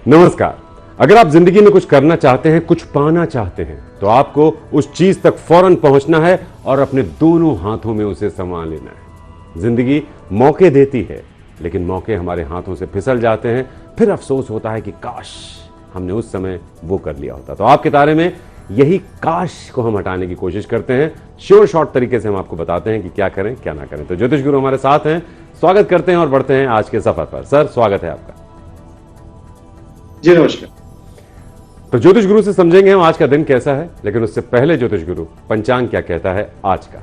नमस्कार। अगर आप जिंदगी में कुछ करना चाहते हैं, कुछ पाना चाहते हैं, तो आपको उस चीज तक फौरन पहुंचना है और अपने दोनों हाथों में उसे संभाल लेना है। जिंदगी मौके देती है, लेकिन मौके हमारे हाथों से फिसल जाते हैं। फिर अफसोस होता है कि काश हमने उस समय वो कर लिया होता। तो आपके तारे में यही काश को हम हटाने की कोशिश करते हैं। श्योर शॉर्ट तरीके से हम आपको बताते हैं कि क्या करें क्या ना करें। तो ज्योतिष गुरु हमारे साथ हैं, स्वागत करते हैं और बढ़ते हैं आज के सफर पर। सर, स्वागत है आपका। जी नमस्कार। तो ज्योतिष गुरु से समझेंगे हम आज का दिन कैसा है, लेकिन उससे पहले ज्योतिष गुरु पंचांग क्या कहता है आज का।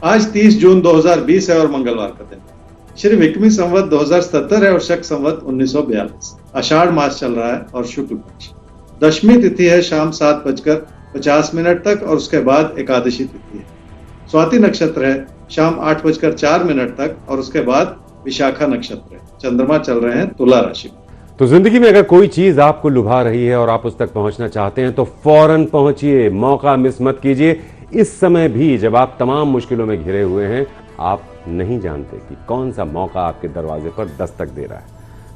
आज 30 जून 2020 है और मंगलवार का दिन। श्री विक्रमी संवत 2077 है और शक संवत 1942। आषाढ़ मास चल रहा है और शुक्ल पक्ष। दशमी तिथि है शाम 7:50 तक और उसके बाद एकादशी तिथि है। स्वाति नक्षत्र है शाम 8:04 तक और उसके बाद विशाखा नक्षत्र है। चंद्रमा चल रहे हैं तुला राशि में। तो जिंदगी में अगर कोई चीज आपको लुभा रही है और आप उस तक पहुंचना चाहते हैं तो फौरन पहुंचिए, मौका मिस मत कीजिए। इस समय भी जब आप तमाम मुश्किलों में घिरे हुए हैं, आप नहीं जानते कि कौन सा मौका आपके दरवाजे पर दस्तक दे रहा है।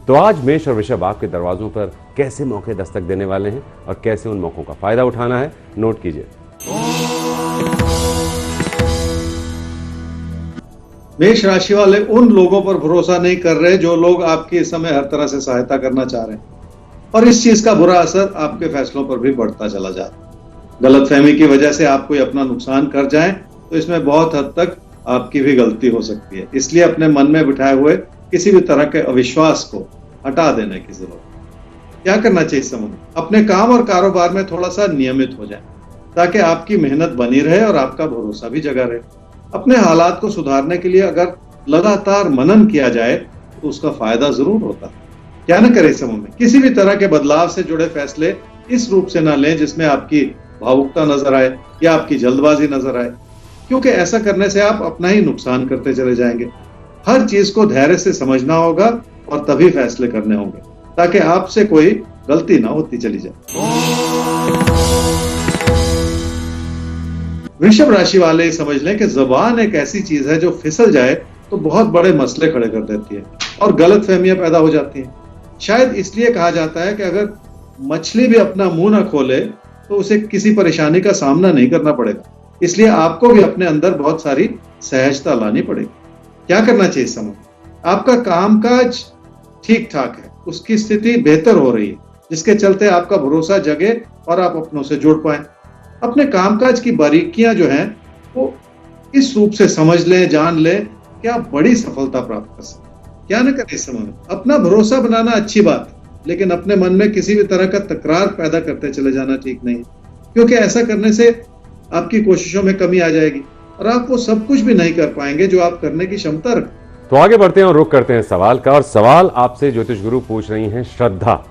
तो आज मेष और वृषभ आपके दरवाजों पर कैसे मौके दस्तक देने वाले हैं और कैसे उन मौकों का फायदा उठाना है, नोट कीजिए। मेष राशि वाले उन लोगों पर भरोसा नहीं कर रहे जो लोग आपकी इस समय हर तरह से सहायता करना चाह रहे हैं, और इस चीज का बुरा असर आपके फैसलों पर भी बढ़ता चला जा रहा है। गलतफहमी की वजह से आप कोई अपना नुकसान कर जाएं तो इसमें बहुत हद तक आपकी भी गलती हो सकती है। इसलिए अपने मन में बिठाए हुए किसी भी तरह के अविश्वास को हटा देने की जरूरत। क्या करना चाहिए इस समय? अपने काम और कारोबार में थोड़ा सा नियमित हो जाए ताकि आपकी मेहनत बनी रहे और आपका भरोसा भी जगा रहे। अपने हालात को सुधारने के लिए अगर लगातार मनन किया जाए तो उसका फायदा जरूर होता है। क्या न करें इस समय में? किसी भी तरह के बदलाव से जुड़े फैसले इस रूप से ना लें जिसमें आपकी भावुकता नजर आए या आपकी जल्दबाजी नजर आए, क्योंकि ऐसा करने से आप अपना ही नुकसान करते चले जाएंगे। हर चीज को धैर्य से समझना होगा और तभी फैसले करने होंगे ताकि आपसे कोई गलती ना होती चली जाए। वृषभ राशि वाले समझ लें कि जुबान एक ऐसी चीज है जो फिसल जाए तो बहुत बड़े मसले खड़े कर देती है और गलतफहमियां पैदा हो जाती हैं। शायद इसलिए कहा जाता है कि अगर मछली भी अपना मुंह ना खोले तो उसे किसी परेशानी का सामना नहीं करना पड़ेगा। इसलिए आपको भी अपने अंदर बहुत सारी सहजता लानी पड़ेगी। क्या करना चाहिए इस समय? आपका कामकाज ठीक ठाक है, उसकी स्थिति बेहतर हो रही है, जिसके चलते आपका भरोसा जगे और आप अपनों से जुड़ पाए। अपने कामकाज की बारीकियां जो हैं वो इस रूप से समझ लें, जान लें कि आप बड़ी सफलता प्राप्त कर सकते। क्या न करें इस समय में? अपना भरोसा बनाना अच्छी बात है, लेकिन अपने मन में किसी भी तरह का तकरार पैदा करते चले जाना ठीक नहीं है, क्योंकि ऐसा करने से आपकी कोशिशों में कमी आ जाएगी और आप वो सब कुछ भी नहीं कर पाएंगे जो आप करने की क्षमता रखते। तो आगे बढ़ते हैं और रुख करते हैं सवाल का। और सवाल आपसे ज्योतिष गुरु पूछ रही हैं श्रद्धा।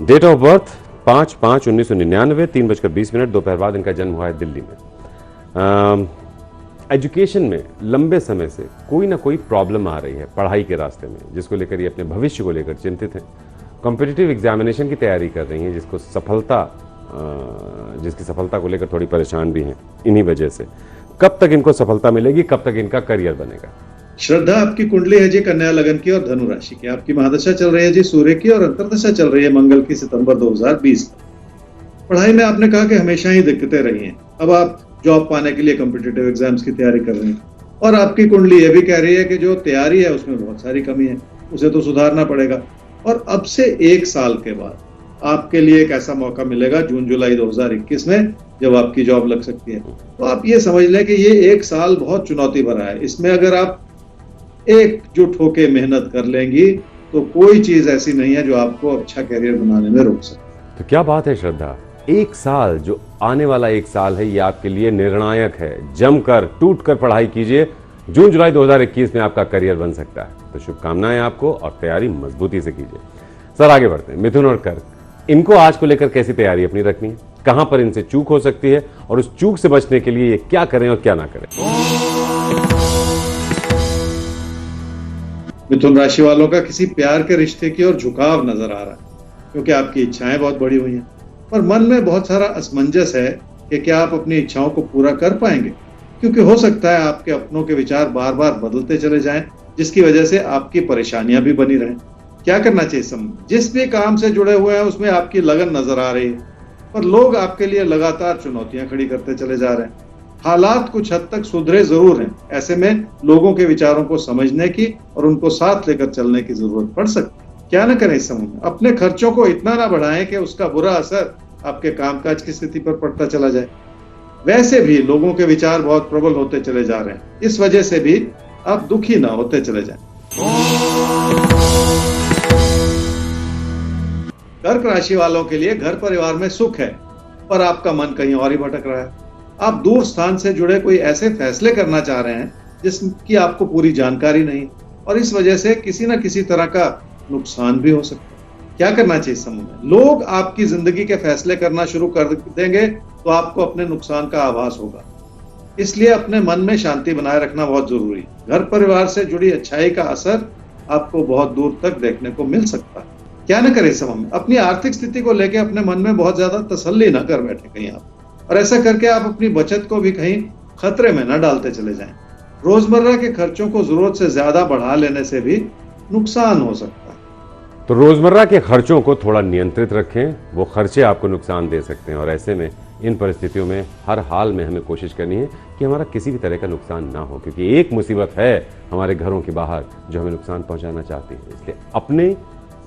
डेट ऑफ बर्थ 5/5/1999, 3:20 दोपहर बाद इनका जन्म हुआ है दिल्ली में। एजुकेशन में लंबे समय से कोई ना कोई प्रॉब्लम आ रही है पढ़ाई के रास्ते में, जिसको लेकर ये अपने भविष्य को लेकर चिंतित हैं। कॉम्पिटिटिव एग्जामिनेशन की तैयारी कर रही हैं, जिसकी सफलता को लेकर थोड़ी परेशान भी हैं इन्हीं वजह से। कब तक इनको सफलता मिलेगी, कब तक इनका करियर बनेगा? श्रद्धा, आपकी कुंडली है जी कन्या लगन की और धनु राशि की। आपकी महादशा चल रही है जी सूर्य की और अंतर्दशा चल रही है मंगल की सितंबर 2020 तक। पढ़ाई में आपने कहा कि हमेशा ही दिक्कतें रही हैं। अब आप जॉब पाने के लिए कॉम्पिटिटिव एग्जाम्स की तैयारी कर रहे हैं और आपकी कुंडली ये भी कह रही है कि जो तैयारी है उसमें बहुत सारी कमी है, उसे तो सुधारना पड़ेगा। और अब से 1 साल के बाद आपके लिए एक ऐसा मौका मिलेगा जून-जुलाई 2021 में, जब आपकी जॉब लग सकती है। तो आप ये समझ लें कि ये 1 साल बहुत चुनौती भरा है। इसमें अगर आप एकजुट होकर मेहनत कर लेंगी तो कोई चीज ऐसी नहीं है जो आपको अच्छा कैरियर बनाने में रोक सकती। तो क्या बात है श्रद्धा, 1 साल जो आने वाला 1 साल है ये आपके लिए निर्णायक है। जमकर टूट कर पढ़ाई कीजिए, जून-जुलाई 2021 में आपका करियर बन सकता है। तो शुभकामनाएं आपको और तैयारी मजबूती से कीजिए। सर, आगे बढ़ते हैं। मिथुन और कर्क, इनको आज को लेकर कैसी तैयारी अपनी रखनी है, कहां पर इनसे चूक हो सकती है और उस चूक से बचने के लिए ये क्या करें और क्या ना करें? मिथुन राशि वालों का किसी प्यार के रिश्ते की ओर झुकाव नजर आ रहा है, क्योंकि आपकी इच्छाएं बहुत बड़ी हुई हैं, पर मन में बहुत सारा असमंजस है कि क्या आप अपनी इच्छाओं को पूरा कर पाएंगे, क्योंकि हो सकता है आपके अपनों के विचार बार बार बदलते चले जाएं, जिसकी वजह से आपकी परेशानियां भी बनी रहें। क्या करना चाहिए इस समय? जिस भी काम से जुड़े हुए हैं उसमें आपकी लगन नजर आ रही है, पर लोग आपके लिए लगातार चुनौतियां खड़ी करते चले जा रहे हैं। हालात कुछ हद तक सुधरे जरूर हैं, ऐसे में लोगों के विचारों को समझने की और उनको साथ लेकर चलने की जरूरत पड़ सकती है। क्या न करें इस समय में? अपने खर्चों को इतना ना बढ़ाएं कि उसका बुरा असर आपके कामकाज की स्थिति पर पड़ता चला जाए। वैसे भी लोगों के विचार बहुत प्रबल होते चले जा रहे हैं, इस वजह से भी आप दुखी ना होते चले जाएं। कर्क राशि वालों के लिए घर परिवार में सुख है, पर आपका मन कहीं और ही भटक रहा है। आप दूर स्थान से जुड़े कोई ऐसे फैसले करना चाह रहे हैं जिसकी आपको पूरी जानकारी नहीं, और इस वजह से किसी न किसी तरह का नुकसान भी हो सकता है। क्या करना चाहिए इस समय में? लोग आपकी जिंदगी के फैसले करना शुरू कर देंगे तो आपको अपने नुकसान का आभास होगा, इसलिए अपने मन में शांति बनाए रखना बहुत जरूरी है। घर परिवार से जुड़ी अच्छाई का असर आपको बहुत दूर तक देखने को मिल सकता है। क्या न करें इस समय में? अपनी आर्थिक स्थिति को लेकर अपने मन में बहुत ज्यादा तसल्ली न कर बैठे कहीं आप, और ऐसा करके आप अपनी बचत को भी कहीं खतरे में न डालते चले जाएं। रोजमर्रा के खर्चों को जरूरत से ज्यादा बढ़ा लेने से भी नुकसान हो सकता है। तो रोजमर्रा के खर्चों को थोड़ा नियंत्रित रखें, वो खर्चे आपको नुकसान दे सकते हैं, और ऐसे में इन परिस्थितियों में हर हाल में हमें कोशिश करनी है कि हमारा किसी भी तरह का नुकसान ना हो, क्योंकि एक मुसीबत है हमारे घरों के बाहर जो हमें नुकसान पहुंचाना चाहती है। इसलिए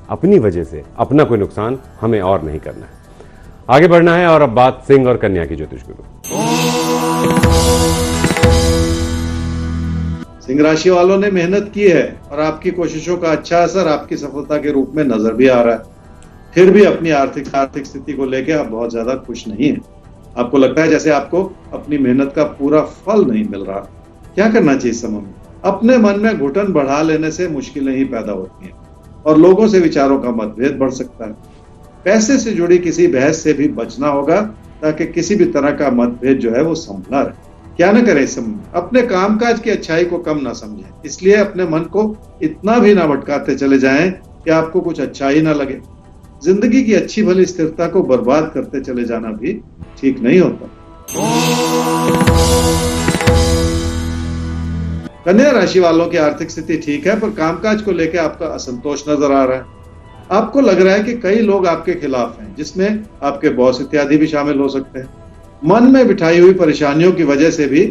अपनी वजह से अपना कोई नुकसान हमें और नहीं करना है, आगे बढ़ना है। और अब बात सिंह और कन्या की ज्योतिष गुरु। सिंह राशि वालों ने मेहनत की है और आपकी कोशिशों का अच्छा असर आपकी सफलता के रूप में नजर भी आ रहा है। फिर भी अपनी आर्थिक स्थिति को लेकर आप बहुत ज्यादा खुश नहीं हैं। आपको लगता है जैसे आपको अपनी मेहनत का पूरा फल नहीं मिल रहा। क्या करना चाहिए इस समय में? अपने मन में घुटन बढ़ा लेने से मुश्किलें ही पैदा होती हैं और लोगों से विचारों का मतभेद बढ़ सकता है। पैसे से जुड़ी किसी बहस से भी बचना होगा ताकि किसी भी तरह का मतभेद जो है वो संभला रहे। क्या न करें इस समय? अपने कामकाज की अच्छाई को कम ना समझें, इसलिए अपने मन को इतना भी ना भटकाते चले जाएं कि आपको कुछ अच्छा ही ना लगे। जिंदगी की अच्छी भली स्थिरता को बर्बाद करते चले जाना भी ठीक नहीं होता। कन्या राशि वालों की आर्थिक स्थिति ठीक है, पर कामकाज को लेकर आपका असंतोष नजर आ रहा है। आपको लग रहा है कि कई लोग आपके खिलाफ हैं, जिसमें आपके बॉस इत्यादि भी शामिल हो सकते हैं। मन में बिठाई हुई परेशानियों की वजह से भी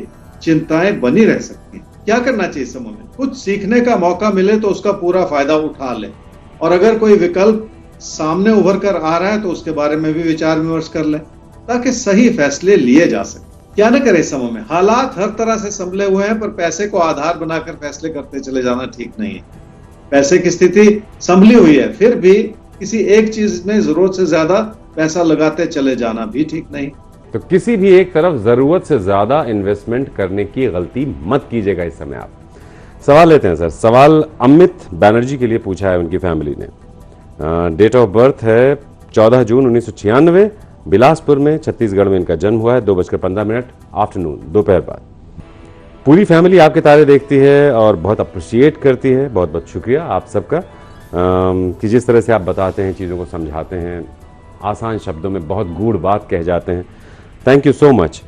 चिंताएं बनी रह सकती हैं। क्या करना चाहिए इस समय में? कुछ सीखने का मौका मिले तो उसका पूरा फायदा उठा लें, और अगर कोई विकल्प सामने उभर कर आ रहा है तो उसके बारे में भी विचार विमर्श कर लें ताकि सही फैसले लिए जा सके। क्या न करें इस समय में? हालात हर तरह से संभले हुए हैं, पर पैसे को आधार बनाकर फैसले करते चले जाना ठीक नहीं है। पैसे की स्थिति संभली हुई है, फिर भी किसी एक चीज में जरूरत से ज्यादा पैसा लगाते चले जाना भी ठीक नहीं। तो किसी भी एक तरफ जरूरत से ज्यादा इन्वेस्टमेंट करने की गलती मत कीजिएगा इस समय आप। सवाल लेते हैं सर। सवाल अमित बैनर्जी के लिए पूछा है उनकी फैमिली ने। डेट ऑफ बर्थ है 14 जून 1996, बिलासपुर में, छत्तीसगढ़ में इनका जन्म हुआ है। 2:15 आफ्टरनून, दोपहर बाद। पूरी फैमिली आपके तारे देखती है और बहुत अप्रिशिएट करती है। बहुत बहुत शुक्रिया आप सबका कि जिस तरह से आप बताते हैं, चीज़ों को समझाते हैं, आसान शब्दों में बहुत गूढ़ बात कह जाते हैं। Thank you so much.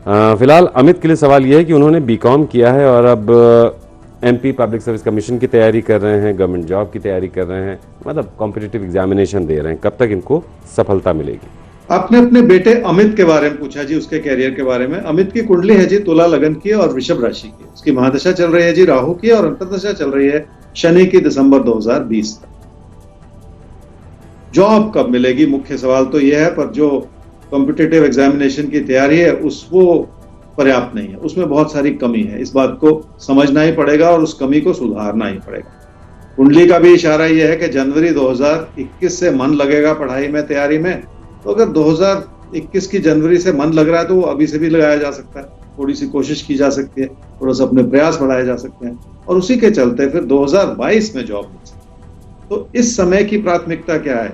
फिलहाल अमित के लिए सवाल यह है कि उन्होंने बीकॉम किया है और अब एमपी पब्लिक सर्विस कमीशन की तैयारी कर रहे हैं, गवर्नमेंट जॉब की तैयारी कर रहे हैं, मतलब कॉम्पिटिटिव एग्जामिनेशन दे रहे हैं। कब तक इनको सफलता मिलेगी? आपने अपने बेटे अमित के बारे में पूछा जी, उसके कैरियर के बारे में। अमित की कुंडली है जी तुला लगन की और वृषभ राशि की। उसकी महादशा चल रही है जी राहु की, और अंतर्दशा चल रही है शनि की, दिसंबर 2020 तक। जॉब कब मिलेगी, मुख्य सवाल तो यह है, पर जो कॉम्पिटिटिव एग्जामिनेशन की तैयारी है वो पर्याप्त नहीं है, उसमें बहुत सारी कमी है। इस बात को समझना ही पड़ेगा और उस कमी को सुधारना ही पड़ेगा। कुंडली का भी इशारा यह है कि जनवरी 2021 से मन लगेगा पढ़ाई में, तैयारी में। तो अगर 2021 की जनवरी से मन लग रहा है तो वो अभी से भी लगाया जा सकता है। थोड़ी सी कोशिश की जा सकती है, थोड़ा सा अपने प्रयास बढ़ाए जा सकते हैं, और उसी के चलते फिर 2022 में जॉब मिल सकती है। तो इस समय की प्राथमिकता क्या है?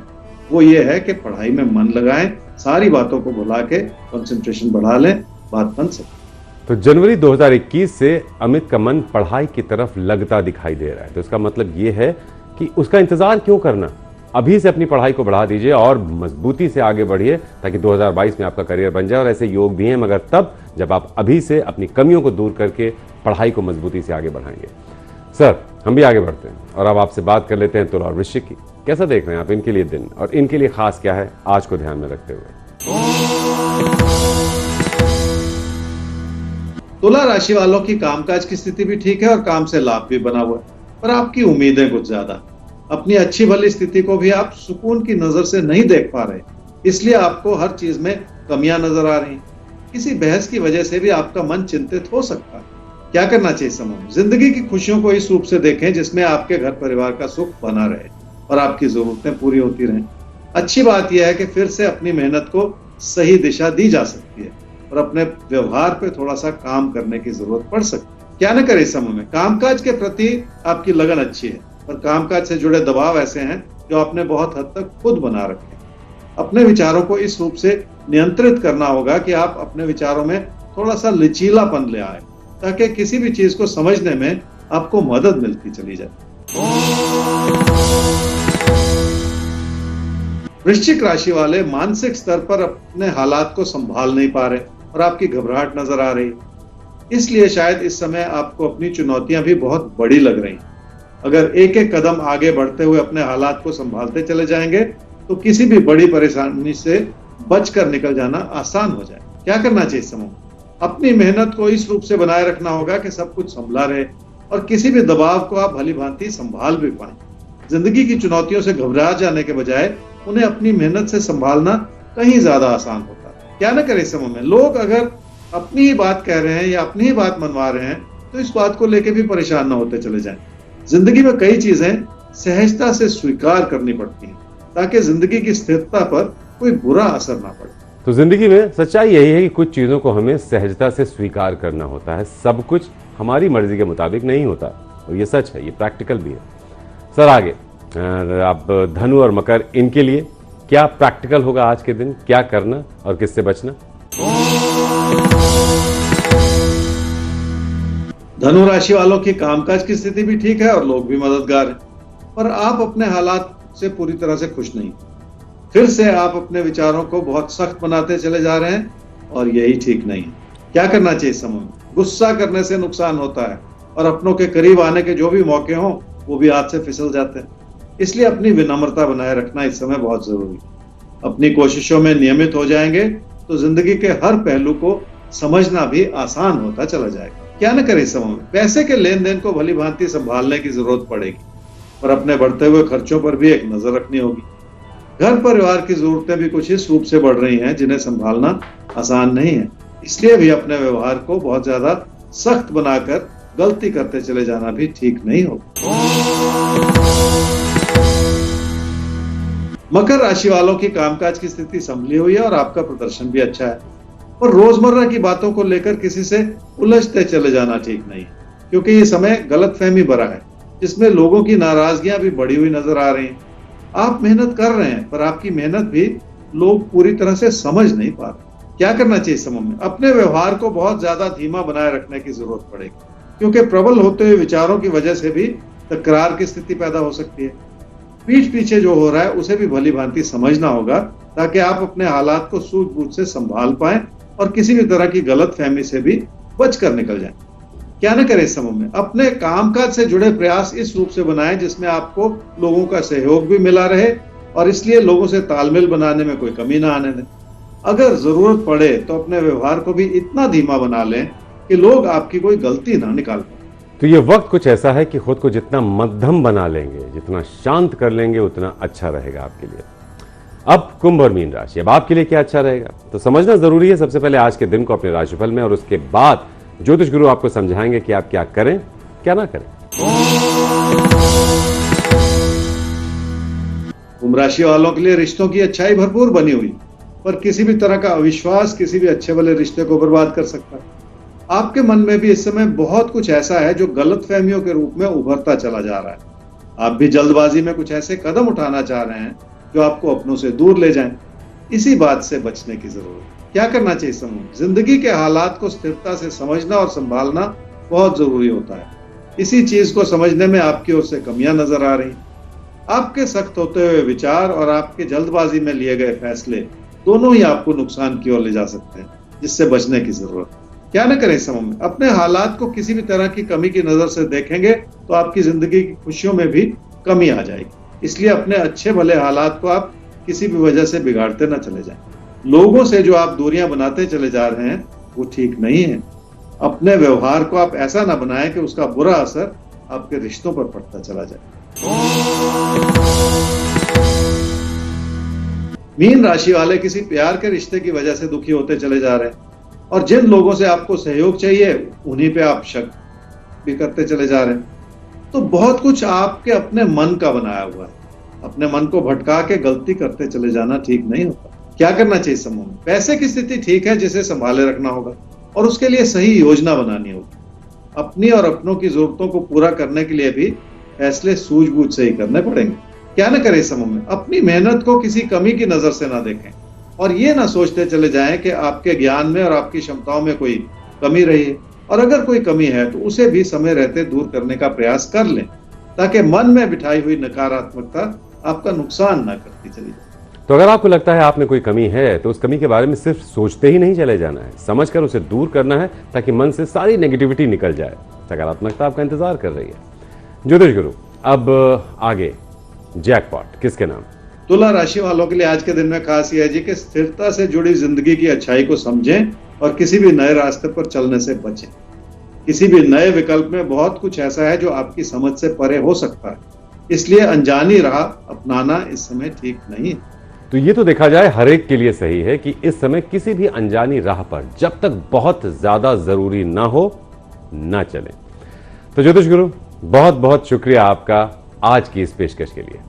वो ये है कि पढ़ाई में मन लगाएं, सारी बातों को भुला के कंसंट्रेशन बढ़ा लें, बात बन सकती। तो जनवरी 2021 से अमित का मन पढ़ाई की तरफ लगता दिखाई दे रहा है। तो इसका मतलब ये है कि उसका इंतजार क्यों करना, अभी से अपनी पढ़ाई को बढ़ा दीजिए और मजबूती से आगे बढ़िए, ताकि 2022 में आपका करियर बन जाए। और ऐसे योग भी हैं, मगर तब जब आप अभी से अपनी कमियों को दूर करके पढ़ाई को मजबूती से आगे बढ़ाएंगे। सर, हम भी आगे बढ़ते हैं और अब आपसे बात कर लेते हैं तुला और वृश्चिक की। कैसा देख रहे हैं आप इनके लिए दिन, और इनके लिए खास क्या है आज को ध्यान में रखते हुए? तुला राशि वालों की कामकाज की स्थिति भी ठीक है और काम से लाभ भी बना हुआ है, पर आपकी उम्मीदें कुछ ज्यादा। अपनी अच्छी भली स्थिति को भी आप सुकून की नजर से नहीं देख पा रहे, इसलिए आपको हर चीज में कमियां नजर आ रही। किसी बहस की वजह से भी आपका मन चिंतित हो सकता है। क्या करना चाहिए इस समय में? जिंदगी की खुशियों को इस रूप से देखें जिसमें आपके घर परिवार का सुख बना रहे और आपकी जरूरतें पूरी होती रहें। अच्छी बात यह है कि फिर से अपनी मेहनत को सही दिशा दी जा सकती है और अपने व्यवहार पे थोड़ा सा काम करने की जरूरत पड़ सकती है। क्या न करें इस समय में? कामकाज के प्रति आपकी लगन अच्छी है, पर कामकाज से जुड़े दबाव ऐसे हैं जो आपने बहुत हद तक खुद बना रखे हैं। अपने विचारों को इस रूप से नियंत्रित करना होगा कि आप अपने विचारों में थोड़ा सा लचीलापन ले आए, ताकि किसी भी चीज को समझने में आपको मदद मिलती चली जाए। वृश्चिक राशि वाले मानसिक स्तर पर अपने हालात को संभाल नहीं पा रहे और आपकी घबराहट नजर आ रही, इसलिए शायद इस समय आपको अपनी चुनौतियां भी बहुत बड़ी लग रही। अगर एक एक कदम आगे बढ़ते हुए अपने हालात को संभालते चले जाएंगे तो किसी भी बड़ी परेशानी से बचकर निकल जाना आसान हो जाए। क्या करना चाहिए इस समय? अपनी मेहनत को इस रूप से बनाए रखना होगा कि सब कुछ संभला रहे और किसी भी दबाव को आप भली भांति संभाल भी पाए। जिंदगी की चुनौतियों से घबरा जाने के बजाय उन्हें अपनी मेहनत से संभालना कहीं ज्यादा आसान होता है। क्या न करें इस समय में? लोग अगर अपनी ही बात कह रहे हैं या अपनी ही बात मनवा रहे हैं तो इस बात को लेकर भी परेशान न होते चले जाएं। जिंदगी में कई चीजें सहजता से स्वीकार करनी पड़ती हैं ताकि जिंदगी की स्थिरता पर कोई बुरा असर ना पड़े। तो जिंदगी में सच्चाई यही है कि कुछ चीजों को हमें सहजता से स्वीकार करना होता है। सब कुछ हमारी मर्जी के मुताबिक नहीं होता, और ये सच है, ये प्रैक्टिकल भी है। सर आगे अब धनु और मकर, इनके लिए क्या प्रैक्टिकल होगा आज के दिन? क्या करना और किससे बचना? धनु राशि वालों की कामकाज की स्थिति भी ठीक है और लोग भी मददगार हैं, पर आप अपने हालात से पूरी तरह से खुश नहीं। फिर से आप अपने विचारों को बहुत सख्त बनाते चले जा रहे हैं और यही ठीक नहीं है। क्या करना चाहिए इस समय में? गुस्सा करने से नुकसान होता है और अपनों के करीब आने के जो भी मौके हों वो भी हाथ से फिसल जाते हैं। इसलिए अपनी विनम्रता बनाए रखना इस समय बहुत जरूरी है। अपनी कोशिशों में नियमित हो जाएंगे तो जिंदगी के हर पहलू को समझना भी आसान होता चला जाएगा। क्या न करें इस समय में? पैसे के लेन देन को भली भांति संभालने की जरूरत पड़ेगी और अपने बढ़ते हुए खर्चों पर भी एक नजर रखनी होगी। घर परिवार की जरूरतें भी कुछ इस रूप से बढ़ रही हैं जिन्हें संभालना आसान नहीं है, इसलिए भी अपने व्यवहार को बहुत ज्यादा सख्त बनाकर गलती करते चले जाना भी ठीक नहीं होगा। मकर राशि वालों की कामकाज की स्थिति संभली हुई है और आपका प्रदर्शन भी अच्छा है, पर रोजमर्रा की बातों को लेकर किसी से उलझते चले जाना ठीक नहीं है, क्योंकि ये समय गलतफहमी भरा है जिसमें लोगों की नाराजगियां भी बढ़ी हुई नजर आ रही हैं। आप मेहनत कर रहे हैं पर आपकी मेहनत भी लोग पूरी तरह से समझ नहीं पा रहे। क्या करना चाहिए इस समय में? अपने व्यवहार को बहुत ज्यादा धीमा बनाए रखने की जरूरत पड़ेगी, क्योंकि प्रबल होते हुए विचारों की वजह से भी तकरार की स्थिति पैदा हो सकती है। पीठ पीछे जो हो रहा है उसे भी भली भांति समझना होगा ताकि आप अपने हालात को सूझबूझ से संभाल पाएं और किसी भी तरह की गलतफहमी से भी बचकर निकल जाएं। क्या न करें इस समय में? अपने कामकाज से जुड़े प्रयास इस रूप से बनाएं जिसमें आपको लोगों का सहयोग भी मिला रहे और इसलिए लोगों से तालमेल बनाने में कोई कमी ना आने दें। अगर जरूरत पड़े तो अपने व्यवहार को भी इतना धीमा बना लें कि लोग आपकी कोई गलती ना निकाल पाए। तो ये वक्त कुछ ऐसा है कि खुद को जितना मध्यम बना लेंगे, जितना शांत कर लेंगे, उतना अच्छा रहेगा आपके लिए। अब कुंभ और मीन राशि, अब आपके लिए क्या अच्छा रहेगा तो समझना जरूरी है। सबसे पहले आज के दिन को अपने राशिफल में, और उसके बाद ज्योतिष गुरु आपको समझाएंगे कि आप क्या करें क्या ना करें। कुंभ राशि वालों के लिए रिश्तों की अच्छाई भरपूर बनी हुई, पर किसी भी तरह का अविश्वास किसी भी अच्छे वाले रिश्ते को बर्बाद कर सकता है। आपके मन में भी इस समय बहुत कुछ ऐसा है जो गलतफहमियों के रूप में उभरता चला जा रहा है। आप भी जल्दबाजी में कुछ ऐसे कदम उठाना चाह रहे हैं जो आपको अपनों से दूर ले जाएं। इसी बात से बचने की जरूरत है। क्या करना चाहिए समूह? जिंदगी के हालात को स्थिरता से समझना और संभालना बहुत जरूरी होता है। इसी चीज को समझने में आपकी ओर से कमियां नजर आ रही। आपके सख्त होते हुए विचार और आपके जल्दबाजी में लिए गए फैसले दोनों ही आपको नुकसान की ओर ले जा सकते हैं, जिससे बचने की जरूरत है। क्या ना करें इस समय में? अपने हालात को किसी भी तरह की कमी की नजर से देखेंगे तो आपकी जिंदगी की खुशियों में भी कमी आ जाएगी। इसलिए अपने अच्छे भले हालात को आप किसी भी वजह से बिगाड़ते ना चले जाएं। लोगों से जो आप दूरियां बनाते चले जा रहे हैं वो ठीक नहीं है। अपने व्यवहार को आप ऐसा ना बनाएं कि उसका बुरा असर आपके रिश्तों पर पड़ता चला जाए। मीन राशि वाले किसी प्यार के रिश्ते की वजह से दुखी होते चले जा रहे हैं और जिन लोगों से आपको सहयोग चाहिए उन्हीं पे आप शक भी करते चले जा रहे हैं। तो बहुत कुछ आपके अपने मन का बनाया हुआ है। अपने मन को भटका के गलती करते चले जाना ठीक नहीं होता। क्या करना चाहिए समूह में? पैसे की स्थिति ठीक है जिसे संभाले रखना होगा और उसके लिए सही योजना बनानी होगी। अपनी और अपनों की जरूरतों को पूरा करने के लिए भी फैसले सूझबूझ से ही करने पड़ेंगे। क्या न करें इस समूह में? अपनी मेहनत को किसी कमी की नजर से ना देखें और ये ना सोचते चले जाएं कि आपके ज्ञान में और आपकी क्षमताओं में कोई कमी रही है, और अगर कोई कमी है तो उसे भी समय रहते दूर करने का प्रयास कर लें ताकि मन में बिठाई हुई नकारात्मकता आपका नुकसान ना करती चली जाए। तो अगर आपको लगता है आप में कोई कमी है तो उस कमी के बारे में सिर्फ सोचते ही नहीं चले जाना है, समझकर उसे दूर करना है ताकि मन से सारी नेगेटिविटी निकल जाए। सकारात्मकता आपका इंतजार कर रही है। ज्योतिष गुरु, अब आगे जैकपॉट किसके नाम? तुला राशि वालों के लिए आज के दिन में खास यह है जी कि स्थिरता से जुड़ी जिंदगी की अच्छाई को समझें और किसी भी नए रास्ते पर चलने से बचें। किसी भी नए विकल्प में बहुत कुछ ऐसा है जो आपकी समझ से परे हो सकता है, इसलिए अनजानी राह अपनाना इस समय ठीक नहीं है। तो ये तो देखा जाए हर एक के लिए सही है कि इस समय किसी भी अनजानी राह पर जब तक बहुत ज्यादा जरूरी ना हो ना चले। तो ज्योतिष गुरु, बहुत बहुत शुक्रिया आपका आज की इस पेशकश के लिए।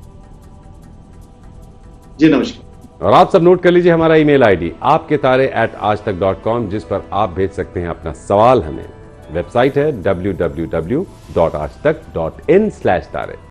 जी नमस्कार। और आप सब नोट कर लीजिए हमारा ईमेल आईडी aapketare@aajtak.com, जिस पर आप भेज सकते हैं अपना सवाल हमें। वेबसाइट है www.aajtak.in/tare।